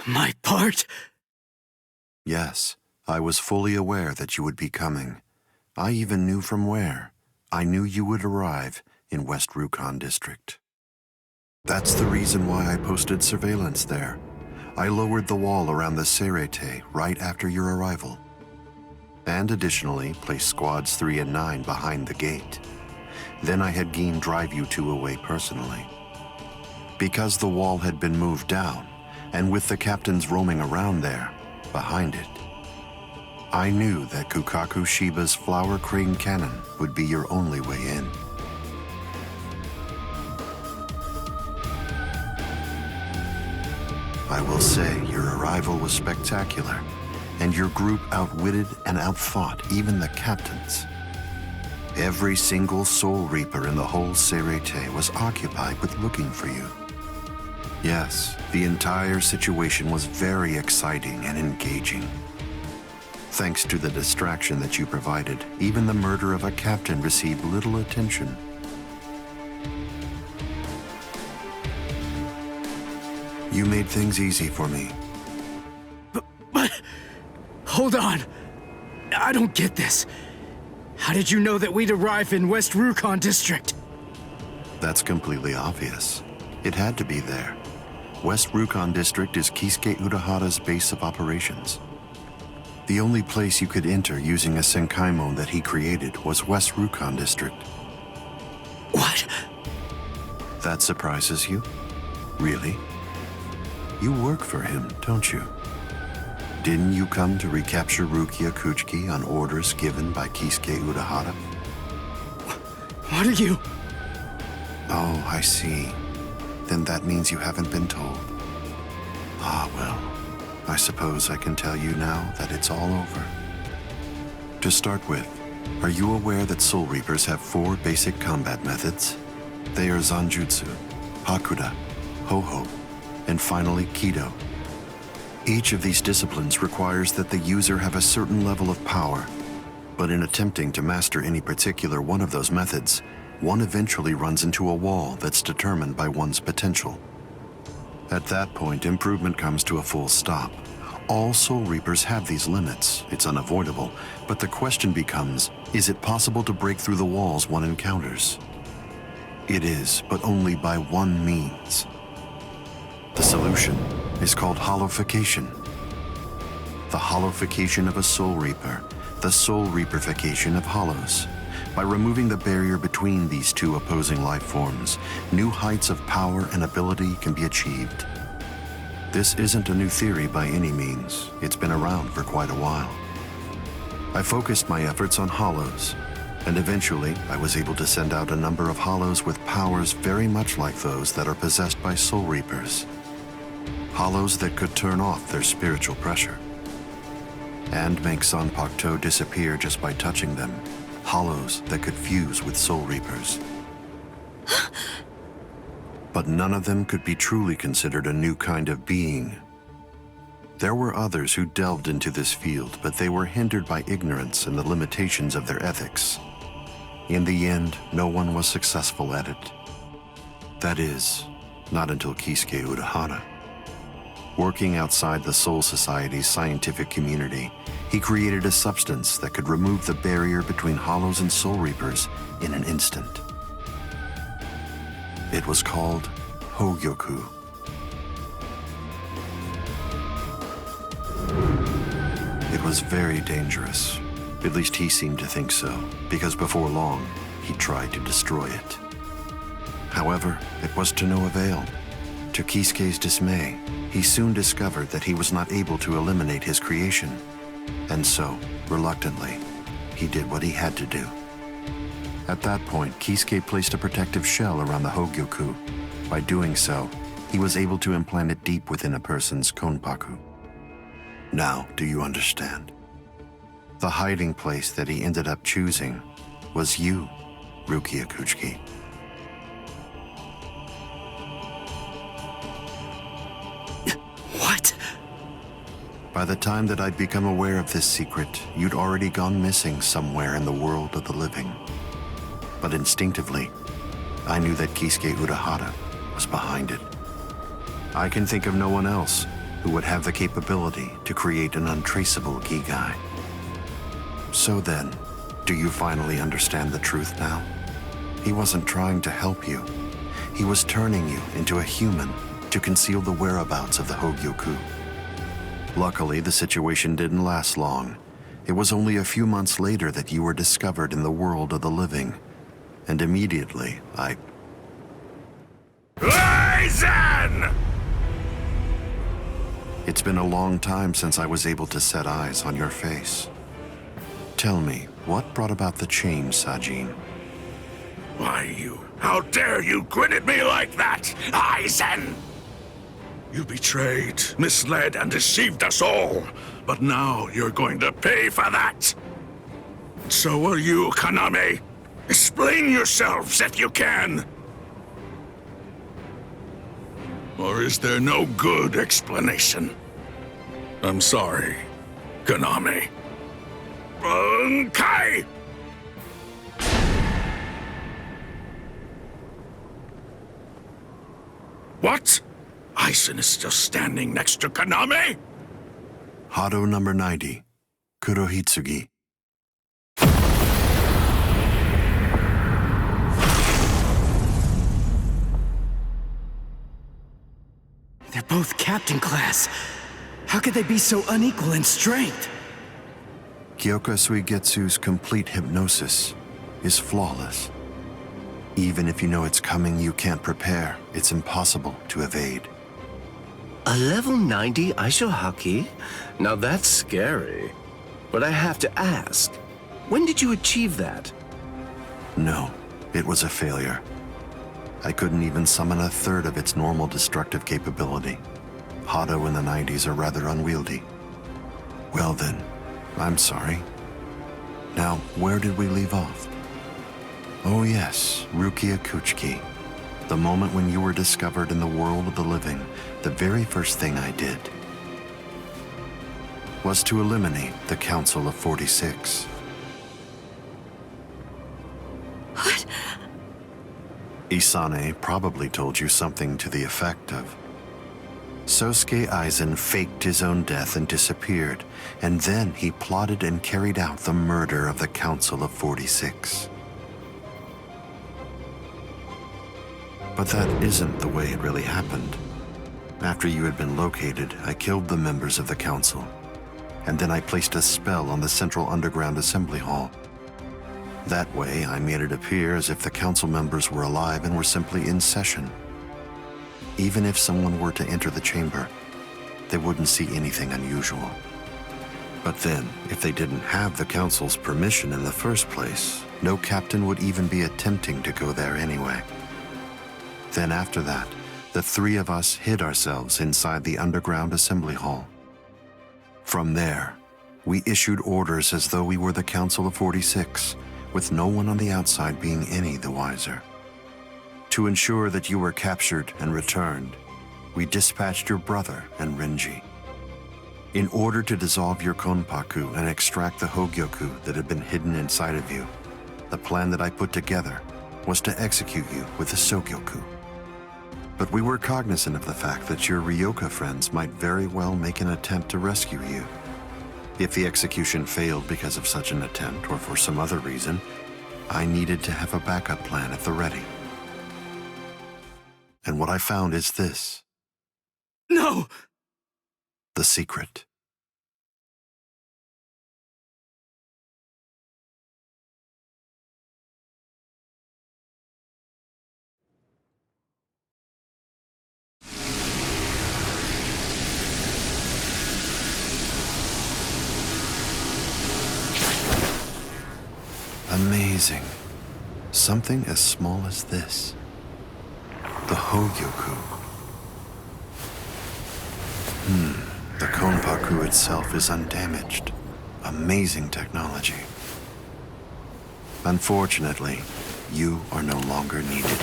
My part? Yes, I was fully aware that you would be coming. I even knew from where. I knew you would arrive in West Rukon District. That's the reason why I posted surveillance there. I lowered the wall around the Serete right after your arrival. And additionally, placed squads 3 and 9 behind the gate. Then I had Geen drive you two away personally. Because the wall had been moved down, and with the captains roaming around there, behind it, I knew that Kukaku Shiba's Flower Crane Cannon would be your only way in. I will say your arrival was spectacular, and your group outwitted and outfought even the captains. Every single Soul Reaper in the whole Serete was occupied with looking for you. Yes, the entire situation was very exciting and engaging. Thanks to the distraction that you provided, even the murder of a captain received little attention. You made things easy for me. But hold on. I don't get this. How did you know that we'd arrive in West Rukon District? That's completely obvious. It had to be there. West Rukon District is Kisuke Urahara's base of operations. The only place you could enter using a Senkaimon that he created was West Rukon District. What? That surprises you? Really? You work for him, don't you? Didn't you come to recapture Rukia Kuchiki on orders given by Kisuke Urahara? What are you? Oh, I see. Then that means you haven't been told. Ah, well, I suppose I can tell you now that it's all over. To start with, are you aware that Soul Reapers have 4 basic combat methods? They are Zanjutsu, Hakuda, Ho-Ho, and finally Kido. Each of these disciplines requires that the user have a certain level of power, but in attempting to master any particular one of those methods, one eventually runs into a wall that's determined by one's potential. At that point, improvement comes to a full stop. All Soul Reapers have these limits. It's unavoidable, but the question becomes, is it possible to break through the walls one encounters? It is, but only by one means. The solution is called hollowification. The hollowification of a Soul Reaper, the Soul Reaperification of hollows. By removing the barrier between these two opposing life forms, new heights of power and ability can be achieved. This isn't a new theory by any means. It's been around for quite a while. I focused my efforts on hollows, and eventually I was able to send out a number of hollows with powers very much like those that are possessed by Soul Reapers. Hollows that could turn off their spiritual pressure and make Zanpakuto disappear just by touching them. Hollows that could fuse with Soul Reapers. But none of them could be truly considered a new kind of being. There were others who delved into this field, but they were hindered by ignorance and the limitations of their ethics. In the end, no one was successful at it. That is, not until Kisuke Urahara. Working outside the Soul Society's scientific community, he created a substance that could remove the barrier between hollows and Soul Reapers in an instant. It was called Hogyoku. It was very dangerous. At least he seemed to think so, because before long, he tried to destroy it. However, it was to no avail. To Kisuke's dismay, he soon discovered that he was not able to eliminate his creation. And so, reluctantly, he did what he had to do. At that point, Kisuke placed a protective shell around the Hogyoku. By doing so, he was able to implant it deep within a person's konpaku. Now, do you understand? The hiding place that he ended up choosing was you, Rukia Kuchiki. What? By the time that I'd become aware of this secret, you'd already gone missing somewhere in the world of the living. But instinctively, I knew that Kisuke Urahara was behind it. I can think of no one else, who would have the capability to create an untraceable Gigai. So then, do you finally understand the truth now? He wasn't trying to help you. He was turning you into a human to conceal the whereabouts of the Hogyoku. Luckily, the situation didn't last long. It was only a few months later that you were discovered in the world of the living. And immediately, Aizen! It's been a long time since I was able to set eyes on your face. Tell me, what brought about the change, Sajin? Why, how dare you grin at me like that, Aizen? You betrayed, misled, and deceived us all. But now you're going to pay for that. So will you, Kaname. Explain yourselves if you can. Or is there no good explanation? I'm sorry, Kaname. Bunkai! What? Aizen is still standing next to Kaname? Hado number 90, Kurohitsugi. They're both captain class. How could they be so unequal in strength? Kyoka Suigetsu's complete hypnosis is flawless. Even if you know it's coming, you can't prepare. It's impossible to evade. A level 90 Aisho Haki? Now that's scary. But I have to ask, when did you achieve that? No, it was a failure. I couldn't even summon a third of its normal destructive capability. Hado in the 90s are rather unwieldy. Well then, I'm sorry. Now, where did we leave off? Oh yes, Rukia Kuchiki. The moment when you were discovered in the world of the living, the very first thing I did was to eliminate the Council of 46. What? Isane probably told you something to the effect of, Sosuke Aizen faked his own death and disappeared, and then he plotted and carried out the murder of the Council of 46. But that isn't the way it really happened. After you had been located, I killed the members of the Council, and then I placed a spell on the Central Underground Assembly Hall. That way, I made it appear as if the Council members were alive and were simply in session. Even if someone were to enter the chamber, they wouldn't see anything unusual. But then, if they didn't have the Council's permission in the first place, no captain would even be attempting to go there anyway. Then after that, the three of us hid ourselves inside the underground assembly hall. From there, we issued orders as though we were the Council of 46, with no one on the outside being any the wiser. To ensure that you were captured and returned, we dispatched your brother and Renji. In order to dissolve your Konpaku and extract the Hogyoku that had been hidden inside of you, the plan that I put together was to execute you with the Sogyoku. But we were cognizant of the fact that your Ryoka friends might very well make an attempt to rescue you. If the execution failed because of such an attempt or for some other reason, I needed to have a backup plan at the ready. And what I found is this. No! The secret. Amazing. Something as small as this. The Hogyoku. The Konpaku itself is undamaged. Amazing technology. Unfortunately, you are no longer needed.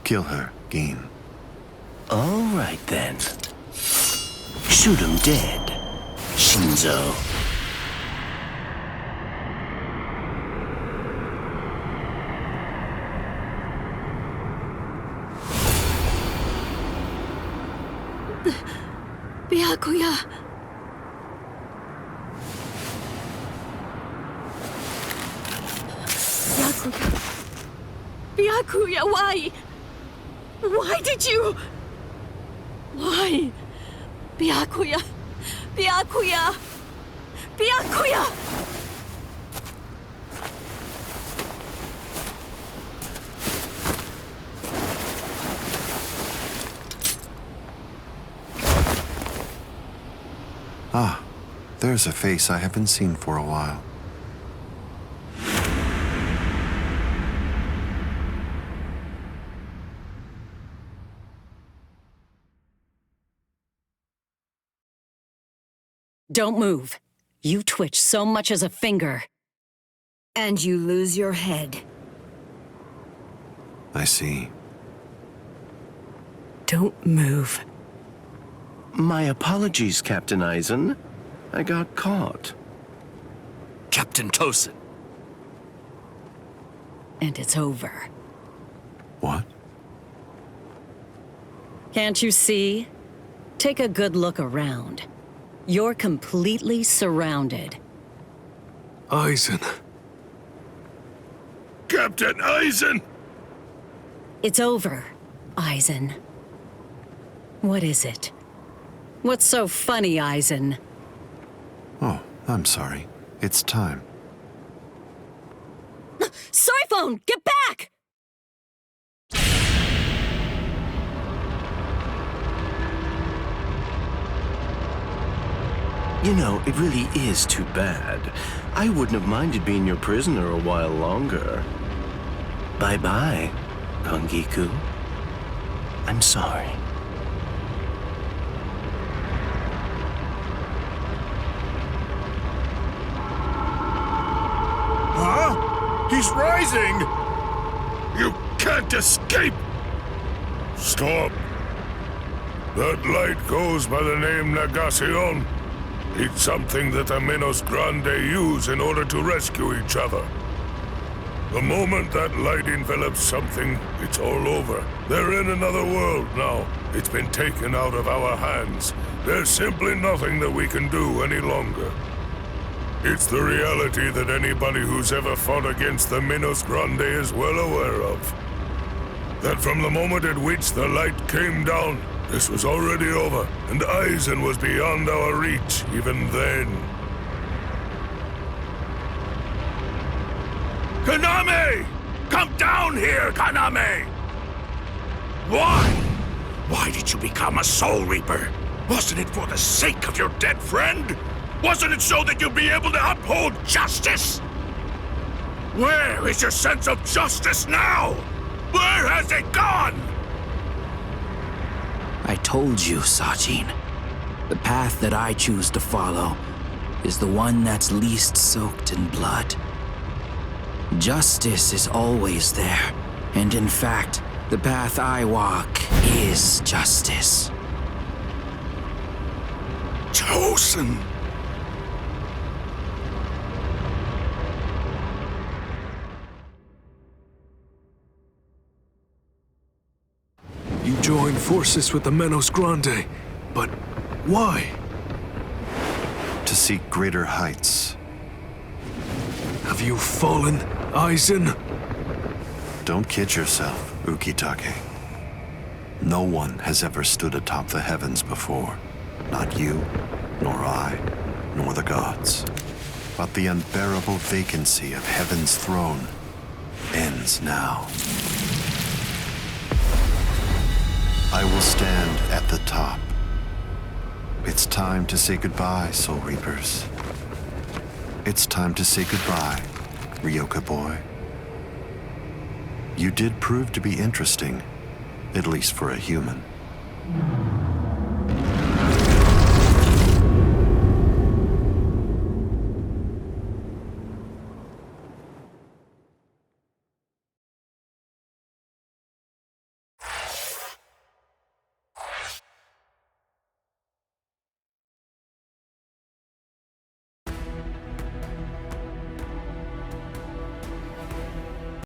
Kill her, Gin. All right then. Shoot him dead, Shinzo. Byakuya. Byakuya. Byakuya, why? Why did you? Why? Byakuya. Byakuya. Byakuya. Ah, there's a face I haven't seen for a while. Don't move. You twitch so much as a finger. And you lose your head. I see. Don't move. My apologies, Captain Eisen. I got caught. Captain Tosin. And it's over. What? Can't you see? Take a good look around. You're completely surrounded. Eisen. Captain Eisen! It's over, Eisen. What is it? What's so funny, Eisen? Oh, I'm sorry. It's time. Sorry phone, get back! You know, it really is too bad. I wouldn't have minded being your prisoner a while longer. Bye-bye, Kongiku. I'm sorry. Huh? He's rising! You can't escape! Stop. That light goes by the name Negacion. It's something that the Menos Grande use in order to rescue each other. The moment that light envelops something, it's all over. They're in another world now. It's been taken out of our hands. There's simply nothing that we can do any longer. It's the reality that anybody who's ever fought against the Menos Grande is well aware of. That from the moment at which the light came down, this was already over, and Eisen was beyond our reach even then. Kaname! Come down here, Kaname! Why? Why did you become a Soul Reaper? Wasn't it for the sake of your dead friend? Wasn't it so that you'd be able to uphold justice? Where is your sense of justice now? Where has it gone? I told you, Sajin. The path that I choose to follow is the one that's least soaked in blood. Justice is always there, and in fact, the path I walk is justice. Tosin! You joined forces with the Menos Grande, but why? To seek greater heights. Have you fallen, Eisen? Don't kid yourself, Ukitake. No one has ever stood atop the heavens before. Not you, nor I, nor the gods. But the unbearable vacancy of heaven's throne ends now. I will stand at the top. It's time to say goodbye, Soul Reapers. It's time to say goodbye, Ryoka boy. You did prove to be interesting, at least for a human.